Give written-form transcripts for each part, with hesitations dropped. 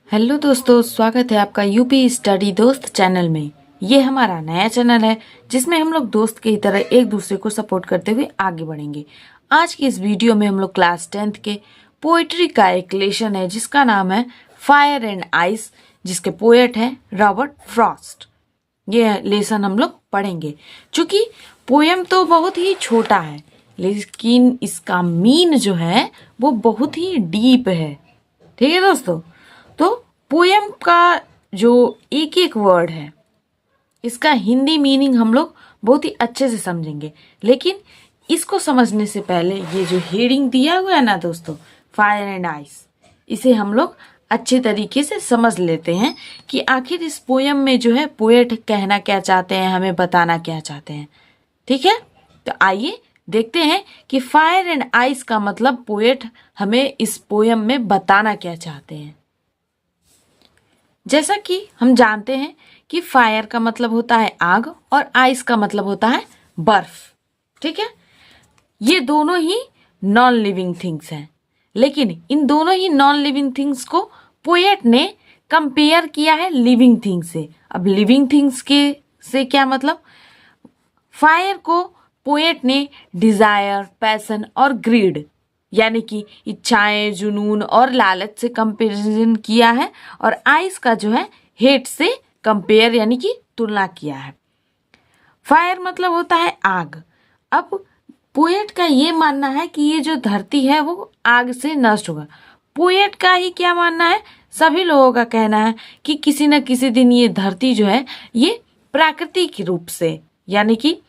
Hello दोस्तों, स्वागत है आपका यूपी स्टडी दोस्त चैनल में। ये हमारा नया चैनल है जिसमें हम लोग दोस्त की तरह एक दूसरे को सपोर्ट करते हुए आगे बढ़ेंगे। आज की इस वीडियो में हम लोग क्लास 10th के पोइट्री का एक लेसन है जिसका नाम है फायर एंड आइस, जिसके पोएट हैं रॉबर्ट फ्रॉस्ट। ये लेसन हम लोग पढ़ेंगे। चूंकि पोयम तो बहुत ही छोटा है लेकिन इसका मीन जो है वो बहुत ही डीप है। ठीक है दोस्तों, तो पोयम का जो एक एक वर्ड है इसका हिंदी मीनिंग हम लोग बहुत ही अच्छे से समझेंगे। लेकिन इसको समझने से पहले ये जो हेडिंग दिया हुआ है ना दोस्तों, फायर एंड आइस, इसे हम लोग अच्छे तरीके से समझ लेते हैं कि आखिर इस पोयम में जो है पोएट कहना क्या चाहते हैं, हमें बताना क्या चाहते हैं। ठीक है, तो आइए देखते हैं कि फायर एंड आइस का मतलब पोएट हमें इस पोयम में बताना क्या चाहते हैं। जैसा कि हम जानते हैं कि फायर का मतलब होता है आग और आइस का मतलब होता है बर्फ। ठीक है, ये दोनों ही नॉन लिविंग थिंग्स हैं, लेकिन इन दोनों ही नॉन लिविंग थिंग्स को पोएट ने कंपेयर किया है लिविंग थिंग्स से। अब लिविंग थिंग्स के से क्या मतलब, फायर को पोएट ने डिजायर, पैशन और ग्रीड यानी कि इच्छाएं, जुनून और लालच से कंपैरिजन किया है, और आइस का जो है हेट से कंपेयर यानी कि तुलना किया है। फायर मतलब होता है आग। अब पोएट का ये मानना है कि ये जो धरती है वो आग से नष्ट होगा। पोएट का ही क्या मानना है, सभी लोगों का कहना है कि किसी न किसी दिन ये धरती जो है ये प्राकृतिक रूप से यानी कि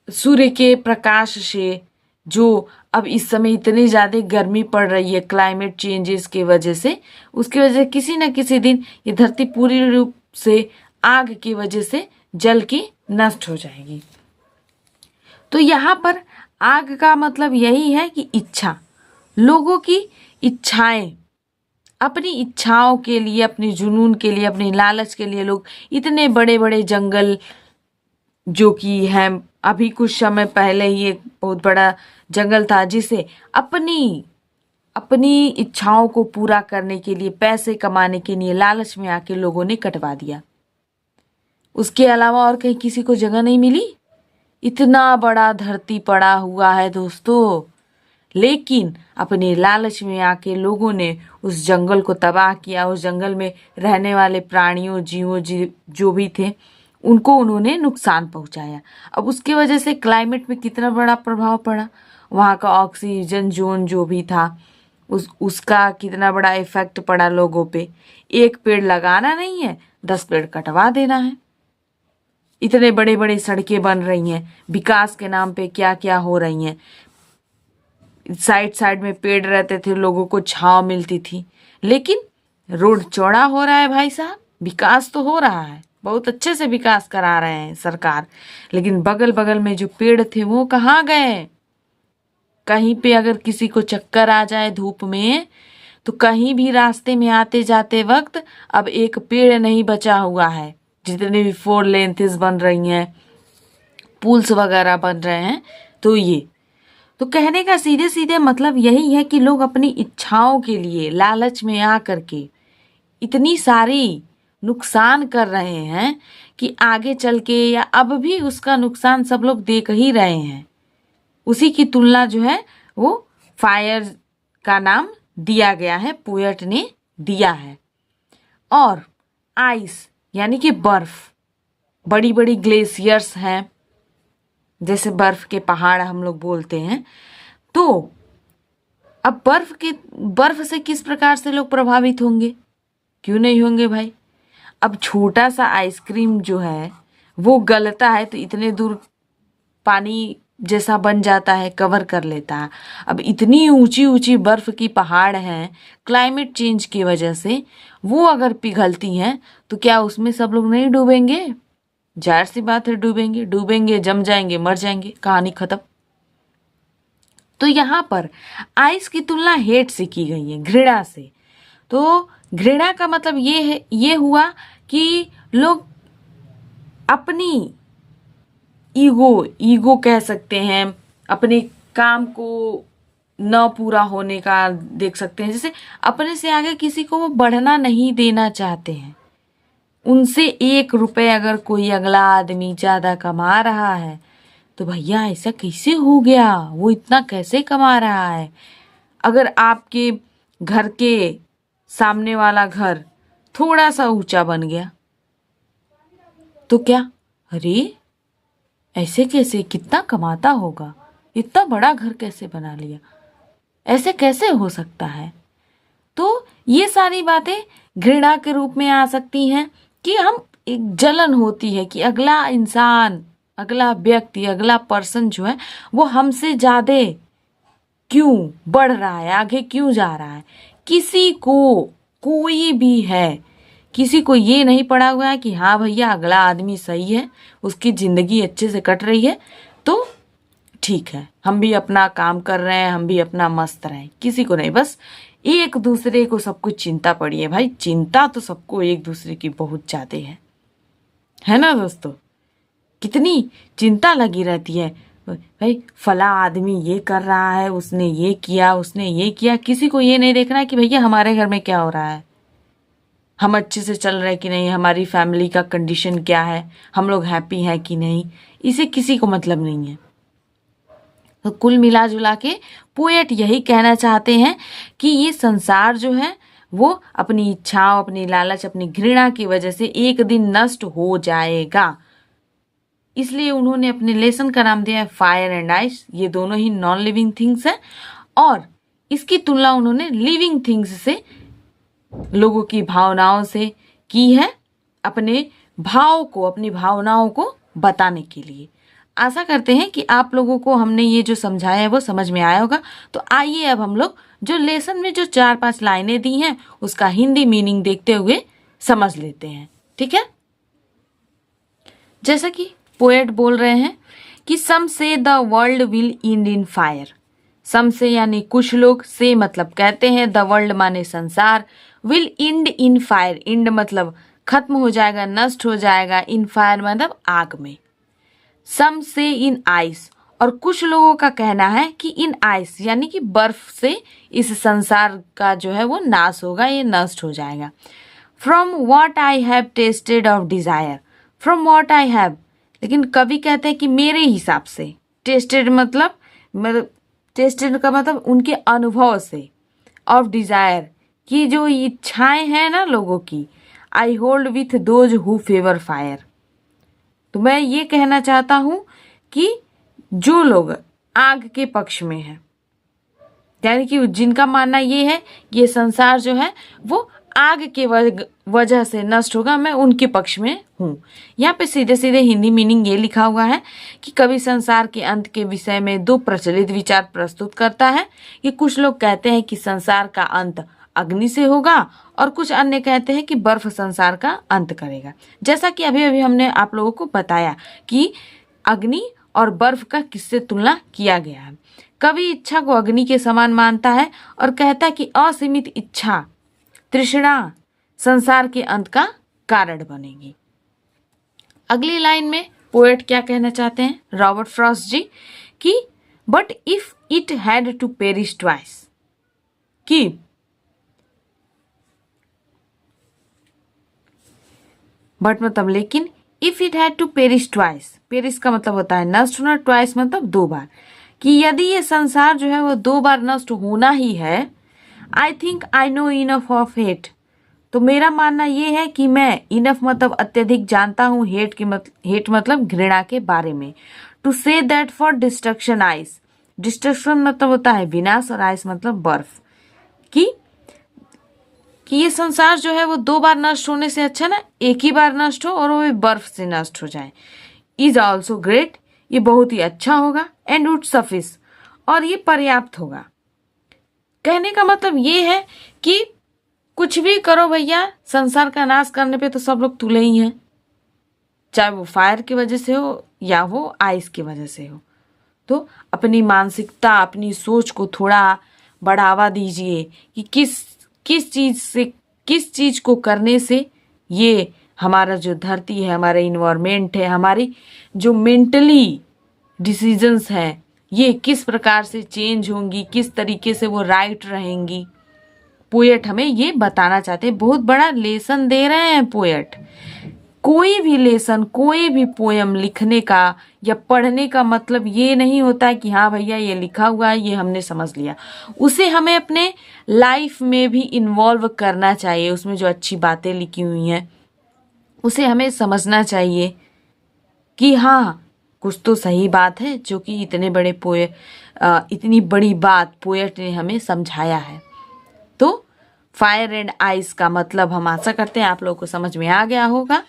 सूर्य के प्रकाश से, जो अब इस समय इतनी ज़्यादा गर्मी पड़ रही है क्लाइमेट चेंजेस की वजह से, उसकी वजह से किसी न किसी दिन ये धरती पूरी रूप से आग की वजह से जल के नष्ट हो जाएगी। तो यहाँ पर आग का मतलब यही है कि इच्छा, लोगों की इच्छाएं, अपनी इच्छाओं के लिए, अपने जुनून के लिए, अपनी लालच के लिए लोग इतने बड़े बड़े जंगल, जो कि है अभी कुछ समय पहले ही एक बहुत बड़ा जंगल था, जिसे अपनी अपनी इच्छाओं को पूरा करने के लिए, पैसे कमाने के लिए लालच में आके लोगों ने कटवा दिया। उसके अलावा और कहीं किसी को जगह नहीं मिली। इतना बड़ा धरती पड़ा हुआ है दोस्तों, लेकिन अपने लालच में आके लोगों ने उस जंगल को तबाह किया। उस जंगल में रहने वाले प्राणियों, जीवों जो भी थे, उनको उन्होंने नुकसान पहुंचाया। अब उसकी वजह से क्लाइमेट में कितना बड़ा प्रभाव पड़ा, वहाँ का ऑक्सीजन जोन जो भी था उसका कितना बड़ा इफेक्ट पड़ा लोगों पे। एक पेड़ लगाना नहीं है, 10 पेड़ कटवा देना है। इतने बड़े बड़े सड़कें बन रही हैं, विकास के नाम पे क्या क्या हो रही हैं। साइड साइड में पेड़ रहते थे, लोगों को छांव मिलती थी, लेकिन रोड चौड़ा हो रहा है भाई साहब, विकास तो हो रहा है, बहुत अच्छे से विकास करा रहे हैं सरकार, लेकिन बगल बगल में जो पेड़ थे वो कहाँ गए। कहीं पे अगर किसी को चक्कर आ जाए धूप में, तो कहीं भी रास्ते में आते जाते वक्त अब एक पेड़ नहीं बचा हुआ है। जितने भी 4 लेन्थेस बन रही हैं, पुल्स वगैरह बन रहे हैं, तो कहने का सीधे सीधे मतलब यही है कि लोग अपनी इच्छाओं के लिए लालच में आ करके इतनी सारी नुकसान कर रहे हैं कि आगे चल के या अब भी उसका नुकसान सब लोग देख ही रहे हैं। उसी की तुलना जो है वो फायर का नाम दिया गया है, पोएट ने दिया है। और आइस यानी कि बर्फ, बड़ी बड़ी ग्लेशियर्स हैं, जैसे बर्फ के पहाड़ हम लोग बोलते हैं। तो अब बर्फ से किस प्रकार से लोग प्रभावित होंगे, क्यों नहीं होंगे भाई। अब छोटा सा आइसक्रीम जो है वो गलता है तो इतने दूर पानी जैसा बन जाता है, कवर कर लेता है। अब इतनी ऊंची ऊंची बर्फ की पहाड़ हैं, क्लाइमेट चेंज की वजह से वो अगर पिघलती हैं तो क्या उसमें सब लोग नहीं डूबेंगे? जाहिर सी बात है डूबेंगे, डूबेंगे, जम जाएंगे, मर जाएंगे, कहानी खत्म। तो यहाँ पर आइस की तुलना हेट से की गई है, घृणा से। तो घृणा का मतलब ये हुआ कि लोग अपनी ईगो कह सकते हैं, अपने काम को न पूरा होने का देख सकते हैं। जैसे अपने से आगे किसी को वो बढ़ना नहीं देना चाहते हैं। उनसे 1 रुपए अगर कोई अगला आदमी ज्यादा कमा रहा है तो भैया ऐसा कैसे हो गया, वो इतना कैसे कमा रहा है। अगर आपके घर के सामने वाला घर थोड़ा सा ऊंचा बन गया तो क्या, अरे ऐसे कैसे, कितना कमाता होगा, इतना बड़ा घर कैसे बना लिया, ऐसे कैसे हो सकता है। तो ये सारी बातें घृणा के रूप में आ सकती हैं कि हम एक जलन होती है कि अगला इंसान, अगला व्यक्ति, अगला पर्सन जो है वो हमसे ज्यादा क्यों बढ़ रहा है, आगे क्यों जा रहा है। किसी को, कोई भी है, किसी को ये नहीं पड़ा हुआ है कि हाँ भैया अगला आदमी सही है, उसकी जिंदगी अच्छे से कट रही है तो ठीक है, हम भी अपना काम कर रहे हैं, हम भी अपना मस्त रहें। किसी को नहीं, बस एक दूसरे को सब कुछ चिंता पड़ी है। भाई चिंता तो सबको एक दूसरे की बहुत ज्यादा है ना दोस्तों। कितनी चिंता लगी रहती है, भाई फला आदमी ये कर रहा है, उसने ये किया, उसने ये किया। किसी को ये नहीं देखना है कि भैया हमारे घर में क्या हो रहा है, हम अच्छे से चल रहे कि नहीं, हमारी फैमिली का कंडीशन क्या है, हम लोग हैप्पी हैं कि नहीं, इसे किसी को मतलब नहीं है। तो कुल मिला जुला के पोएट यही कहना चाहते हैं कि ये संसार जो है वो अपनी इच्छाओं, अपनी लालच, अपनी घृणा की वजह से एक दिन नष्ट हो जाएगा। इसलिए उन्होंने अपने लेसन का नाम दिया है फायर एंड आइस। ये दोनों ही नॉन लिविंग थिंग्स हैं और इसकी तुलना उन्होंने लिविंग थिंग्स से, लोगों की भावनाओं से की है, अपने भाव को, अपनी भावनाओं को बताने के लिए। आशा करते हैं कि आप लोगों को हमने ये जो समझाया है वो समझ में आया होगा। तो आइए अब हम लोग जो लेसन में जो 4-5 लाइनें दी हैं उसका हिंदी मीनिंग देखते हुए समझ लेते हैं, ठीक है। जैसा कि पोएट बोल रहे हैं कि some say the world will end in fire. Some say यानी कुछ लोग, से मतलब कहते हैं, द वर्ल्ड माने संसार, will end in fire, and मतलब खत्म हो जाएगा, नष्ट हो जाएगा, इन फायर मतलब आग में। सम से इन आइस, और कुछ लोगों का कहना है कि इन आइस यानी कि बर्फ से इस संसार का जो है वो नाश होगा, ये नष्ट हो जाएगा। From what I have tested of desire, from what I have, लेकिन कवि कहते हैं कि मेरे हिसाब से। टेस्टेड मतलब टेस्टेड का मतलब उनके अनुभव से, ऑफ डिजायर की जो इच्छाएं हैं ना लोगों की, I hold with those who favour fire. तो मैं ये कहना चाहता हूं कि जो लोग आग के पक्ष में हैं, यानी कि जिनका मानना ये है कि ये संसार जो है वो आग के वजह से नष्ट होगा, मैं उनके पक्ष में हूँ। यहाँ पे सीधे सीधे हिंदी मीनिंग ये लिखा हुआ है कि कवि संसार के अंत के विषय में 2 प्रचलित विचार प्रस्तुत करता है कि कुछ लोग कहते हैं कि संसार का अंत अग्नि से होगा और कुछ अन्य कहते हैं कि बर्फ संसार का अंत करेगा। जैसा कि अभी अभी हमने आप लोगों को बताया कि अग्नि और बर्फ का किससे तुलना किया गया है। कवि इच्छा को अग्नि के समान मानता है और कहता है कि असीमित इच्छा, तृष्णा संसार के अंत का कारण बनेगी। अगली लाइन में पोएट क्या कहना चाहते हैं, रॉबर्ट फ्रॉस्ट जी, कि but if it had to perish twice, कि बट मतलब लेकिन, if it had to perish twice, perish का मतलब होता है नष्ट होना, ट्वाइस मतलब 2 बार, कि यदि ये संसार जो है वो 2 बार नष्ट होना ही है, I think I know enough of hate, तो मेरा मानना ये है कि मैं, इनफ मतलब अत्यधिक जानता हूँ, हेट मतलब घृणा के बारे में, to say that for destruction ice, destruction मतलब होता है विनाश और आइस मतलब बर्फ, कि ये संसार जो है वो 2 बार नष्ट होने से अच्छा ना एक ही बार नष्ट हो और वो बर्फ से नष्ट हो जाए, इज ऑल्सो ग्रेट, ये बहुत ही अच्छा होगा, एंड वुड सफिस, और ये पर्याप्त होगा। कहने का मतलब ये है कि कुछ भी करो भैया, संसार का नाश करने पे तो सब लोग तुले ही हैं, चाहे वो फायर की वजह से हो या वो आइस की वजह से हो। तो अपनी मानसिकता, अपनी सोच को थोड़ा बढ़ावा दीजिए कि किस चीज को करने से ये हमारा जो धरती है, हमारा इन्वायरमेंट है, हमारी जो मेंटली डिसीजंस हैं, ये किस प्रकार से चेंज होंगी, किस तरीके से वो राइट रहेंगी, पोएट हमें ये बताना चाहते हैं। बहुत बड़ा लेसन दे रहे हैं पोएट। कोई भी लेसन, कोई भी पोयम लिखने का या पढ़ने का मतलब ये नहीं होता है कि हाँ भैया ये लिखा हुआ है, ये हमने समझ लिया। उसे हमें अपने लाइफ में भी इन्वॉल्व करना चाहिए। उसमें जो अच्छी बातें लिखी हुई हैं उसे हमें समझना चाहिए कि हाँ कुछ तो सही बात है, जो कि इतनी बड़ी बात पोएट ने हमें समझाया है। तो फायर एंड आइस का मतलब हम आशा करते हैं आप लोगों को समझ में आ गया होगा।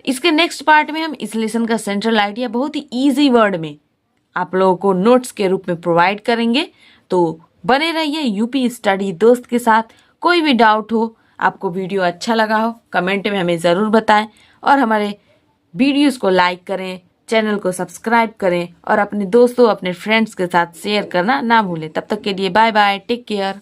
इसके नेक्स्ट पार्ट में हम इस लेसन का सेंट्रल आइडिया बहुत ही इजी वर्ड में आप लोगों को नोट्स के रूप में प्रोवाइड करेंगे। तो बने रहिए यूपी स्टडी दोस्त के साथ। कोई भी डाउट हो, आपको वीडियो अच्छा लगा हो, कमेंट में हमें ज़रूर बताएं और हमारे वीडियोस को लाइक करें, चैनल को सब्सक्राइब करें और अपने दोस्तों, अपने फ्रेंड्स के साथ शेयर करना ना भूलें। तब तक के लिए बाय बाय, टेक केयर।